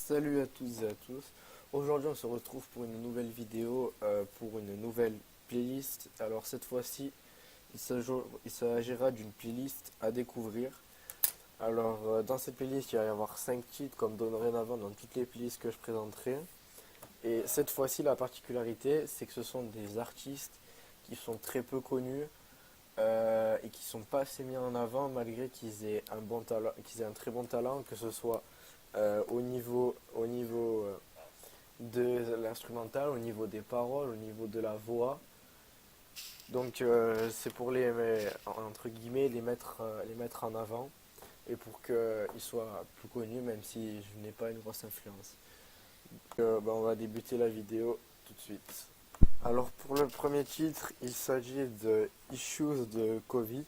Salut à tous et à tous. Aujourd'hui, on se retrouve pour une nouvelle vidéo, pour une nouvelle playlist. Alors cette fois-ci, il s'agira d'une playlist à découvrir. Alors dans cette playlist, il va y avoir 5 titres comme dorénavant dans toutes les playlists que je présenterai. Et cette fois-ci, la particularité, c'est que ce sont des artistes qui sont très peu connus et qui sont pas assez mis en avant malgré qu'ils aient un bon talent, qu'ils aient un très bon talent, que ce soit au niveau de l'instrumental, au niveau des paroles, au niveau de la voix. Donc c'est pour entre guillemets, les mettre en avant et pour qu'ils soient plus connus, même si je n'ai pas une grosse influence. On va débuter la vidéo tout de suite. Alors pour le premier titre, il s'agit de Issues de Covid.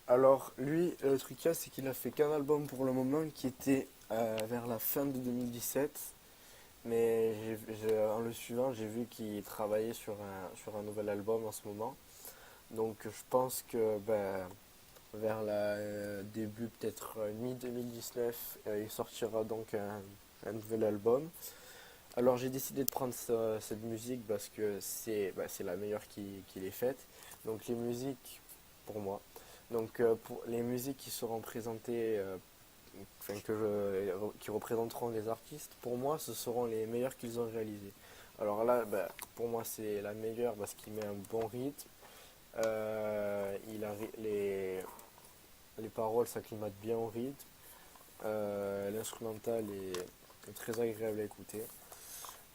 Alors lui, le truc c'est qu'il a fait qu'un album pour le moment qui était vers la fin de 2017. Mais en le suivant, j'ai vu qu'il travaillait sur un nouvel album en ce moment. Donc je pense que vers la début, peut-être mi-2019, il sortira donc un nouvel album. Alors j'ai décidé de prendre cette musique parce que c'est la meilleure qu'il ait faite. Donc les musiques, pour moi. Donc pour les musiques qui seront présentées, qui représenteront les artistes, pour moi ce seront les meilleures qu'ils ont réalisées. Alors là, pour moi c'est la meilleure parce qu'il met un bon rythme. Les paroles s'acclimatent bien au rythme. L'instrumental est très agréable à écouter.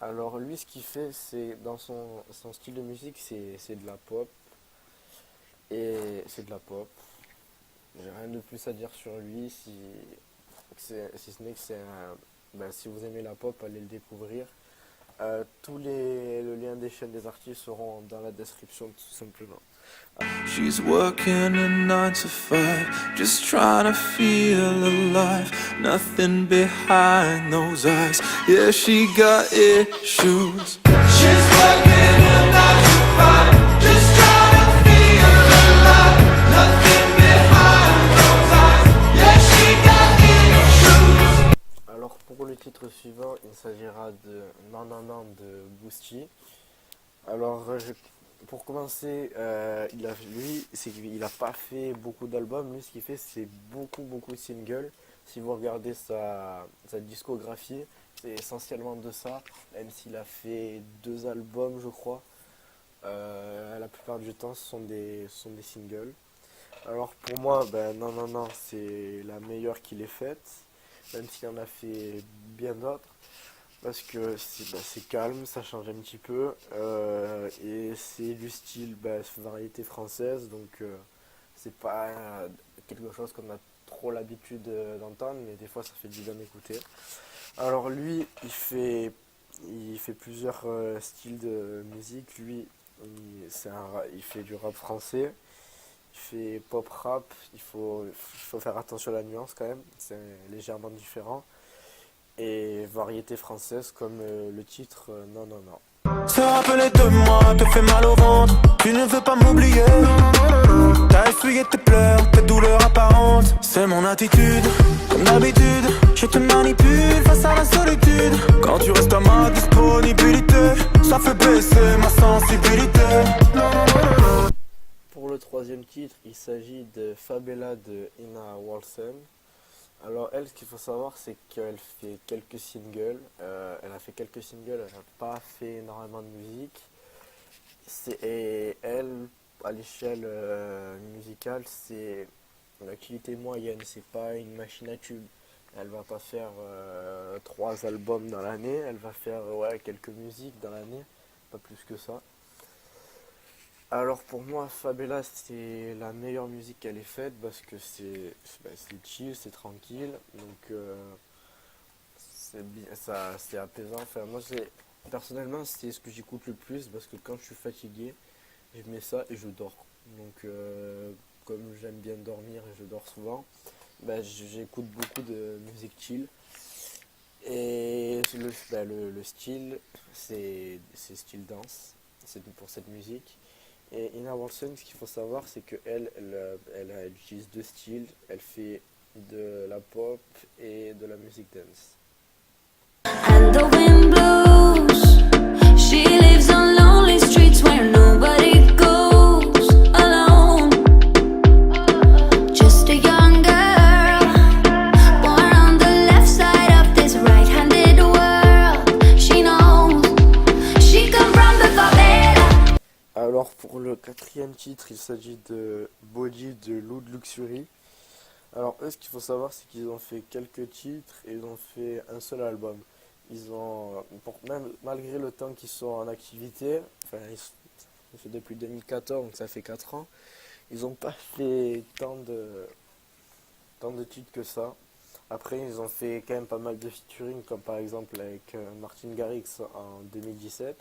Alors lui, ce qu'il fait, c'est dans son style de musique, c'est de la pop. Et c'est de la pop. J'ai rien de plus à dire sur lui, si ce n'est que si vous aimez la pop, allez le découvrir. Le lien des chaînes des artistes seront dans la description tout simplement. She's working a 9 to 5, just trying to feel alive. Nothing behind those eyes. Yeah, she got issues. She's working a 9 to 5, just trying to feel alive. Nothing behind those eyes. Yeah, she got issues. Alors pour le titre suivant, il s'agira de Non Non Non de Boosty. Alors pour commencer, il a pas fait beaucoup d'albums. Lui, ce qu'il fait, c'est beaucoup de singles. Si vous regardez sa discographie, c'est essentiellement de ça. Même s'il a fait 2 albums, je crois. La plupart du temps, ce sont des singles. Alors pour moi, non non non, c'est la meilleure qu'il ait faite. Même s'il en a fait bien d'autres. Parce que c'est calme, ça change un petit peu, et c'est du style variété française, donc c'est pas quelque chose qu'on a trop l'habitude d'entendre, mais des fois ça fait du bien d'écouter. Alors lui, il fait plusieurs styles de musique. Lui, il fait du rap français, il fait pop rap. Il faut faire attention à la nuance quand même, c'est légèrement différent. Et variété française comme le titre Non Non Non. Se rappeler de moi te fait mal au ventre. Tu ne veux pas m'oublier. T'as essuyé tes pleurs, tes douleurs apparentes. C'est mon attitude, comme d'habitude. Je te manipule face à la solitude. Quand tu restes à ma disponibilité, ça fait baisser ma sensibilité. Pour le troisième titre, il s'agit de Fabella de Ina Walsen. Alors elle, ce qu'il faut savoir, c'est qu'elle fait quelques singles. Elle a fait quelques singles, elle n'a pas fait énormément de musique. Et elle, à l'échelle musicale, c'est une activité moyenne. C'est pas une machine à tube. Elle va pas faire 3 albums dans l'année. Elle va faire quelques musiques dans l'année, pas plus que ça. Alors pour moi, Fabella, c'est la meilleure musique qu'elle ait faite parce que c'est chill, c'est tranquille, donc c'est apaisant. Enfin, moi, personnellement, c'est ce que j'écoute le plus parce que quand je suis fatigué, je mets ça et je dors. Donc comme j'aime bien dormir et je dors souvent, j'écoute beaucoup de musique chill. Et le style, c'est style dance, c'est pour cette musique. Et Ina Walsen, ce qu'il faut savoir, c'est qu'elle utilise 2 styles. Elle fait de la pop et de la musique dance. quatrième titre, il s'agit de Body de Loud Luxury. Alors eux, ce qu'il faut savoir, c'est qu'ils ont fait quelques titres et ils ont fait un seul album. Ils ont, même malgré le temps qu'ils sont en activité, enfin ça fait depuis 2014, donc ça fait 4 ans, ils n'ont pas fait tant de titres que ça. Après, ils ont fait quand même pas mal de featuring, comme par exemple avec Martin Garrix en 2017.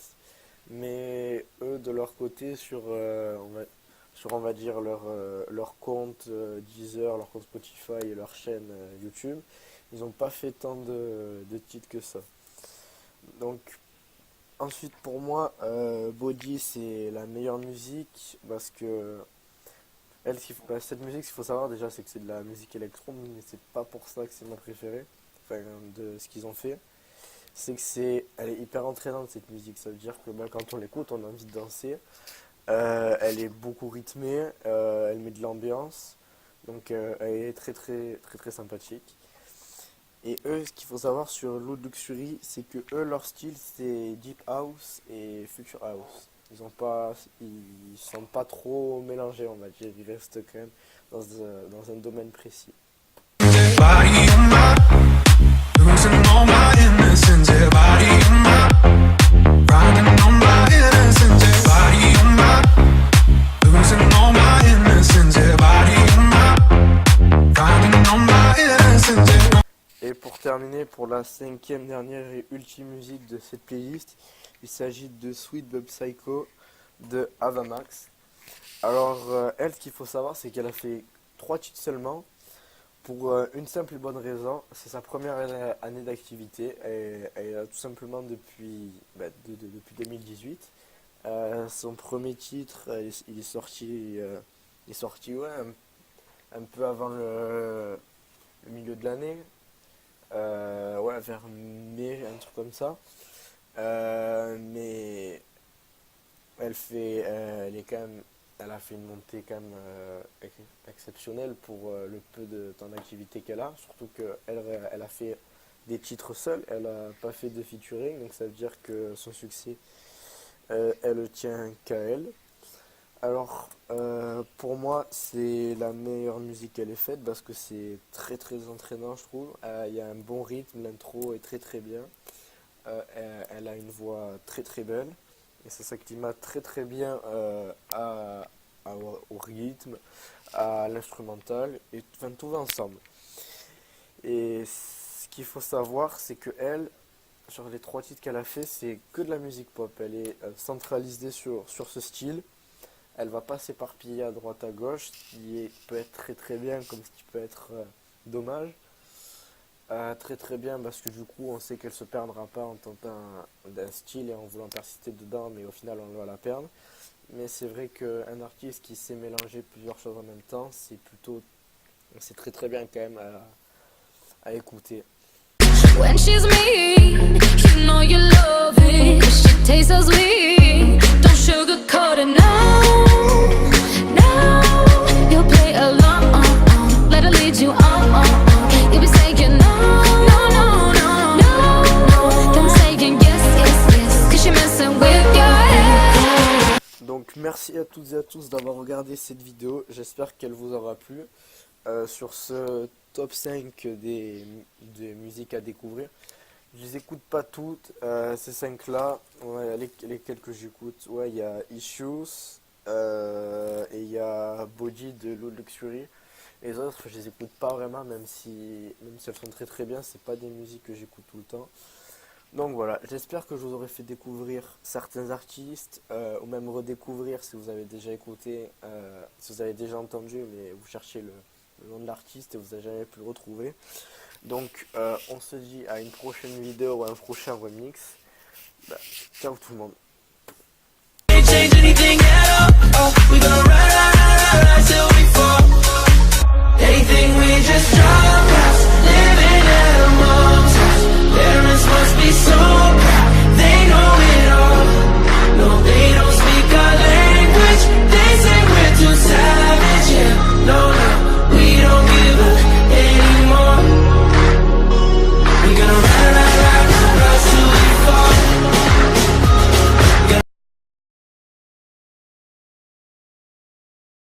Mais eux, de leur côté, sur on va dire leur compte Deezer, leur compte Spotify et leur chaîne YouTube, ils n'ont pas fait tant de titres que ça. Donc ensuite pour moi, Body c'est la meilleure musique parce que cette musique, ce qu'il faut savoir déjà, c'est que c'est de la musique électro, mais c'est pas pour ça que c'est ma préférée, enfin de ce qu'ils ont fait. C'est que elle est hyper entraînante cette musique, ça veut dire que quand on l'écoute, on a envie de danser. Elle est beaucoup rythmée, elle met de l'ambiance, donc elle est très très très très sympathique. Et eux, ce qu'il faut savoir sur Loud Luxury, c'est que eux, leur style, c'est Deep House et Future House. Ils sont pas trop mélangés, on va dire. Ils restent quand même dans un domaine précis. Et pour terminer, pour la cinquième dernière et ultime musique de cette playlist, il s'agit de Sweet But Psycho de Ava Max. Alors, elle, ce qu'il faut savoir, c'est qu'elle a fait 3 titres seulement, pour une simple et bonne raison, c'est sa première année d'activité, et elle a tout simplement depuis 2018. Son premier titre, il est sorti, ouais, un peu avant le milieu de l'année, ouais, vers mai, un truc comme ça. Mais elle a fait une montée quand même exceptionnelle pour le peu de temps d'activité qu'elle a, surtout qu'elle a fait des titres seule, elle n'a pas fait de featuring, donc ça veut dire que son succès, elle le tient qu'à elle. Alors, pour moi, c'est la meilleure musique qu'elle ait faite parce que c'est très très entraînant, je trouve. Il y a un bon rythme, l'intro est très très bien. Elle a une voix très très belle et ça s'acclimate très très bien au rythme, à l'instrumental, et enfin, tout va ensemble. Et ce qu'il faut savoir, c'est que elle, sur les 3 titres qu'elle a fait, c'est que de la musique pop. Elle est centralisée sur ce style. Elle va pas s'éparpiller à droite à gauche, ce qui peut être très très bien comme ce qui peut être dommage. Très très bien parce que du coup on sait qu'elle se perdra pas en tentant d'un style et en voulant persister dedans, mais au final on va la perdre. Mais c'est vrai qu'un artiste qui sait mélanger plusieurs choses en même temps, c'est très très bien quand même à écouter. When she's mean, you know you love it. She tastes so sweet, don't sugarcoat it, no, no. You'll play along, let her lead you on. You'll be saying no, no, no, no, no. Don't saying yes, yes, yes, 'cause you're messing with your head. Donc merci à toutes et à tous d'avoir regardé cette vidéo, j'espère qu'elle vous aura plu. Sur ce top 5 des musiques à découvrir, je les écoute pas toutes, ces 5 là, ouais, les quelques j'écoute, ouais, il y a Issues, et il y a Body de Loud Luxury. Les autres je les écoute pas vraiment, même si elles sont très très bien, c'est pas des musiques que j'écoute tout le temps. Donc voilà, j'espère que je vous aurai fait découvrir certains artistes, ou même redécouvrir si vous avez déjà écouté, si vous avez déjà entendu, mais vous cherchez le nom de l'artiste et vous n'avez jamais pu le retrouver. Donc on se dit à une prochaine vidéo ou à un prochain remix. Ciao tout le monde.